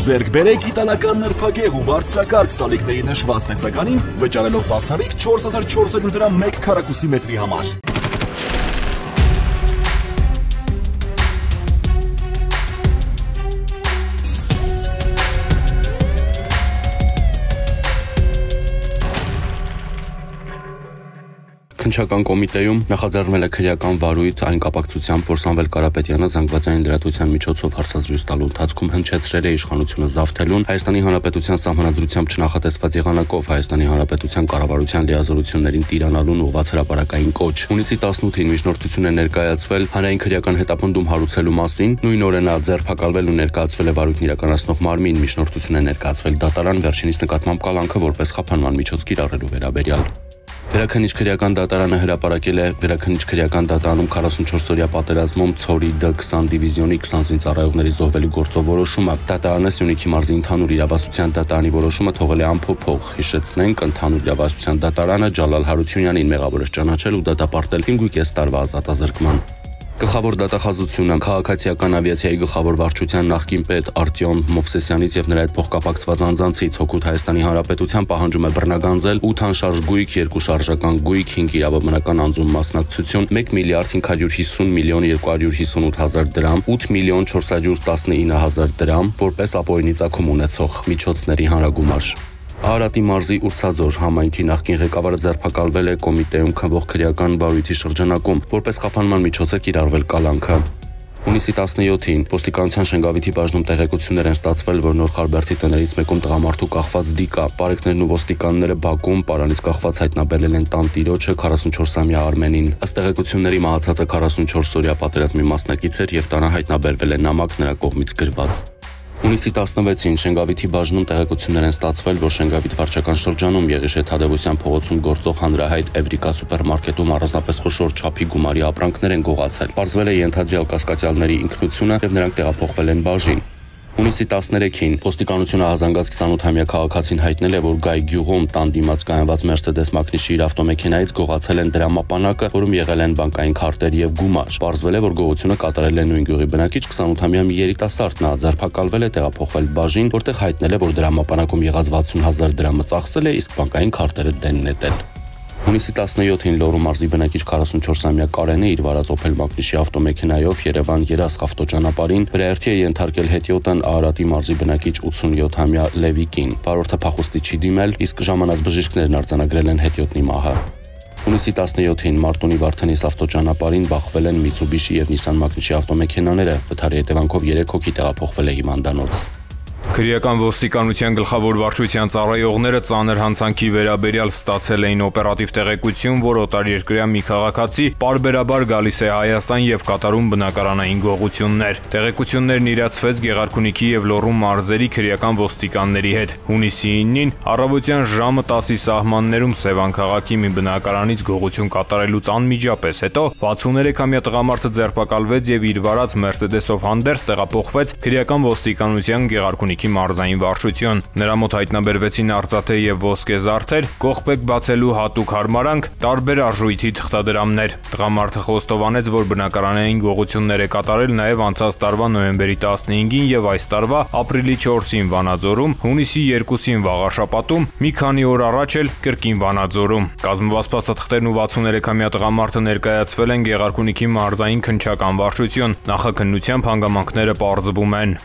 Ձեռք բերեք իտալական նրբագեղ ու բարձրակարգ սալիկների նշված տեսականին, վճարելով բացառիկ 4400 դրամ 1 քառակուսի մետրի համար։ Քննչական կոմիտեում նախաձեռնվել է քրեական վարույթ այն կապակցությամբ, որ Սամվել Կարապետյանը զանգվածային լրատվության միջոցով հարցազրույց տալու ընթացքում հնչեցրել է իշխանությունը զավթելուն Հայաստանի Հանրապետության սահմանադրությամբ չնախատեսված եղանակով Հայաստանի Հանրապետության կառավարության լիազորություններին տիրանալուն ուղղված հրապարակային կոչ։ Հունիսի 18-ին միջնորդություն է ներկայացվել հանրային քրեական հետապնդում հարուցելու մասին, նույն օրը նա ձերբակալվել ու ներկայացվել է վարույթն իրականացնող մարմին, միջնորդություն է ներկայացվել դատարան վերջինիս նկատմամբ կալանքը որպես խափանման միջոց կիրառելու վերաբերյալ։ Վերաքննիչ քրեական դատարանը հրապարակել է վերաքննիչ քրեական դատարանում 44-օրյա պատերազմում Ցորի D20 դիվիզիոնի 20 զինծառայողների զոհվելու գործով որոշումը։ Դատարանը Սյունիքի մարզի ընդհանուր իրավասության դատարանի որոշումը թողել է անփոփոխ։ Հիշեցնենք, ընդհանուր իրավասության դատարանը Ջալալ Հարությունյանին մեղավոր ճանաչել ու դատապարտել 5.5 տարվա ազատազրկման։ Գլխավոր դատախազությունը քաղաքացիական ավիացիայի գլխավոր վարչության նախկին պետ Արտյոմ Մովսեսյանից եւ նրա հետ փոխկապակցված անձանցից Հօգուտ Հայաստանի Հանրապետության պահանջում է բռնագանձել 8 անշարժ գույք, 2 շարժական գույք, 5 իրավաբանական անձում մասնակցություն, 1 միլիարդ 550 միլիոն 258 հազար դրամ, 8 միլիոն 419 հազար դրամ որպես ապօրինի ծագում ունեցող միջոցների հանրագումար։ Արարատի մարզի Ուրցաձոր համայնքի նախկին ղեկավարը ձերբակալվել է կոմիտեում քննվող քրեական վարույթի շրջանակում, որպես խափանման միջոց է կիրառվել կալանքը։ Հունիսի 17-ին ոստիկանության Շենգավիթի բաժնում տեղեկություններ են ստացվել, որ Նոր Խարբերդի տներից մեկում տղամարդու կախված դիկա։ Բարեկներն ու ոստիկանները բակում պարանից կախված հայտնաբերել են տանտիրոջը 44-ամյա Արմենին։ Ըստ տեղեկությունների մահացածը 44-օրյա պատերազմի մասնակից էր եւ տանը հայտնաբերվել է նամակ նրա կողմից գրված։ Հունիսի 16-ին Շենգավիթի բաժնում տեղեկություններ են ստացվել, որ Շենգավիթ վարչական շրջանում Եղիշե Թադևոսյան փողոցում գործող հանրահայտ Էվրիկա սուպերմարկետում առանձնապես խոշոր չափի գումարի ապրանքներ են գողացել։ Պարզվել է ենթադրյալ կասկածյալների ինքնությունը եւ նրանք տեղափոխվել են բաժին։ Հունիսի 13-ին ոստիկանությունը հազանգած 28-ամյա քաղաքացին հայտնել է, որ Գայ գյուղում տան դիմաց կայանված Mercedes մակնիշի իր ավտոմեքենայից գողացել են դրամապանակը, որում եղել են բանկային քարտեր եւ գումար։ Պարզվել է, որ գողությունը կատարել է նույն գյուղի բնակիչ 28-ամյա մի երիտասարդ, նա ձերբակալվել է, տեղափոխվել բաժին, որտեղ հայտնել է, որ դրամապանակում եղած 60,000 դրամը ծախսել է, իսկ բանկային քարտերը դեն նետել։ Հունիսի 17-ին Լոռու մարզի բնակիչ 44-ամյա Կարենը իր վարած Opel մակնիշի ավտոմեքենայով Երևան-Երասխ ավտոճանապարհին վրայերթի է ենթարկել հետիոտն Արարատի մարզի բնակիչ 87-ամյա Լևիկին։ Վարորդը փախուստի չի դիմել, իսկ ժամանած բժիշկներն արձանագրել են հետիոտնի մահը։ Հունիսի 17-ին Մարտունի Վարդենիս ավտոճանապարհին բախվել են Mitsubishi եւ Nissan մակնիշի ավտոմեքենաները, վթարի հետևանքով 3 հոգի տեղափոխվել է հիվանդանոց։ Քրեական ոստիկանության գլխավոր վարչության ծառայողները ծանր հանցանքի վերաբերյալ ստացել էին օպերատիվ տեղեկություն, որ օտարերկրյա մի քաղաքացի պարբերաբար գալիս է Հայաստան եւ կատարում բնակարանային գողություններ։ Տեղեկություններն իրացվեց Գեղարքունիքի եւ Լոռու մարզերի քրեական ոստիկանների հետ։ Հունիսի 9-ին առավոտյան ժամը 10-ի սահմաններում Սևան քաղաքի մի բնակարանից գողություն կատարելուց անմիջապես հետո 63-ամյա տղամարդը ձերբակալվեց եւ իր վարած Mercedes-ով հանդերձ տեղափոխվեց քրեական ոստիկանության Գեղարքունիքի մարզային վարչություն։ Նրա մոտ հայտնաբերվեցին արծաթե եւ ոսկե զարդեր, կողպեկ բացելու հատուկ հարմարանք, տարբեր արժույթի թղթադրամներ։ Տղամարդը խոստովանեց, որ բնակարանային գողություններ է կատարել նաեւ անցած տարվա նոյեմբերի 15-ին եւ այս տարվա ապրիլի 4-ին Վանաձորում, հունիսի 2-ին Վաղաշապատում, մի քանի օր առաջ էլ կրկին Վանաձորում։ Կազմված փաստաթղթերն ու 63-ամյա տղամարդը ներկայացվել են Գեղարքունիքի մարզային քննչական վարչություն։ Նախաքննությամբ հանգամանքները պարզվում են։